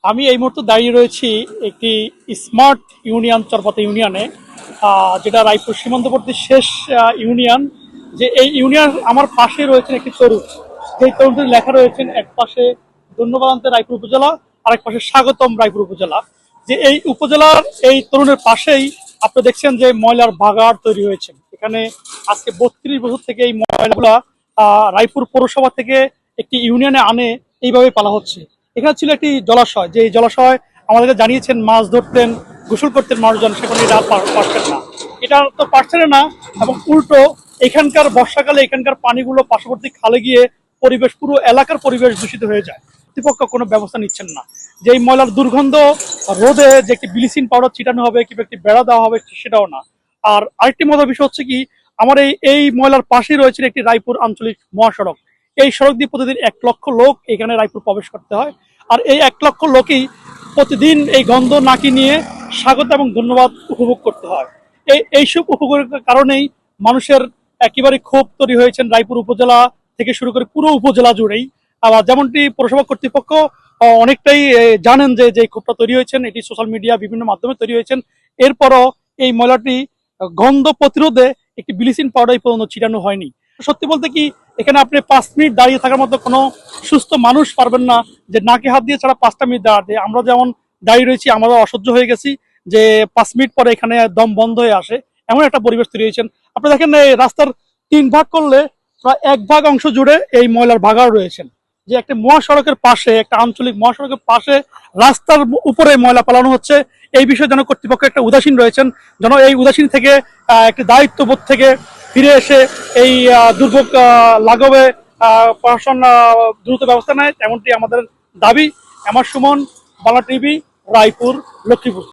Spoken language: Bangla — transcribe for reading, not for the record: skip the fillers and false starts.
আমি এই মুহূর্তে দাঁড়িয়ে রয়েছি একটি স্মার্ট ইউনিয়ন চরপতা ইউনিয়নে, যেটা রায়পুর সীমান্তবর্তী শেষ ইউনিয়ন। যে এই ইউনিয়ন আমার পাশে রয়েছেন একটি তরুণ, যেই তরুণটি লেখা রয়েছেন এক পাশে ধন্যবাদ রায়পুর উপজেলা, আরেক পাশে স্বাগতম রায়পুর উপজেলা। যে এই উপজেলার এই তরুণের পাশেই আপনি দেখছেন যে ময়লার ভাগাড় তৈরি হয়েছে। এখানে আজকে 32 বছর থেকে এই ময়লাগুলা রায়পুর পৌরসভা থেকে একটি ইউনিয়নে আনে এইভাবে পালা হচ্ছে। এখানে ছিল একটি জলাশয়, যে জলাশয় আমাদেরকে জানিয়েছেন মাছ ধরতেন, গোসল করতেন মানুষজন, সেখানে এটা পারছেন না, এটা তো পারছেন না। এবং উল্টো এখানকার বর্ষাকালে এখানকার পানিগুলো পার্শ্ববর্তী খালে গিয়ে পরিবেশ, পুরো এলাকার পরিবেশ দূষিত হয়ে যায়। কর্তৃপক্ষ কোনো ব্যবস্থা নিচ্ছেন না। যে এই ময়লার দুর্গন্ধ রোদে যে একটি ব্লিচিং পাউডার ছিটানো হবে কিংবা একটি বেড়া দেওয়া হবে সেটাও না। আর আরেকটি মজার বিষয় হচ্ছে কি, আমার এই ময়লার পাশেই রয়েছে একটি রায়পুর আঞ্চলিক মহাসড়ক। এই সড়ক দিয়ে প্রতিদিন 1 লক্ষ লোক এখানে রায়পুর প্রবেশ করতে হয়। আর এই 1 লক্ষ লোকই প্রতিদিন এই গন্ধ নাকি নিয়ে স্বাগত এবং ধন্যবাদ উপভোগ করতে হয়। এইসব উপভোগের কারণেই মানুষের একেবারে ক্ষোভ তৈরি হয়েছেন রায়পুর উপজেলা থেকে শুরু করে পুরো উপজেলা জুড়েই। আবার যেমনটি পৌরসভা কর্তৃপক্ষ অনেকটাই জানেন যে যে ক্ষোভটা তৈরি হয়েছেন, এটি সোশ্যাল মিডিয়া বিভিন্ন মাধ্যমে তৈরি হয়েছেন। এরপরও এই ময়লাটি গন্ধ প্রতিরোধে একটি ব্লিচিং পাউডার পর্যন্ত ছিটানো হয়নি। সত্যি বলতে কি, এখানে আপনি 5 মিনিট দাঁড়িয়ে থাকার মতো কোনো সুস্থ মানুষ পারবেন না যে নাকে হাত দিয়ে ছাড়া 5টা মিনিট দাঁড়াতে। আমরা যেমন দাঁড়িয়ে রয়েছি, আমরা অসহ্য হয়ে গেছি যে 5 মিনিট পরে এখানে দম বন্ধ হয়ে আসে, এমন একটা পরিবেশ তৈরি হয়েছেন। আপনি দেখেন এই রাস্তার 3 ভাগ করলে প্রায় 1 ভাগ অংশ জুড়ে এই ময়লার ভাগাড় রয়েছেন। যে একটা মহাসড়কের পাশে, একটা আঞ্চলিক মহাসড়কের পাশে রাস্তার উপরে ময়লা পালানো হচ্ছে, এই বিষয়ে যেন কর্তৃপক্ষ একটা উদাসীন রয়েছেন। যেন এই উদাসীন থেকে একটি দায়িত্ববোধ থেকে ফিরে এসে এই দুর্ভোগ লাঘবে প্রশাসন দ্রুত ব্যবস্থা নেয়, তেমনটি আমাদের দাবি। আমার সুমন, বাংলা টিভি, রায়পুর, লক্ষ্মীপুর।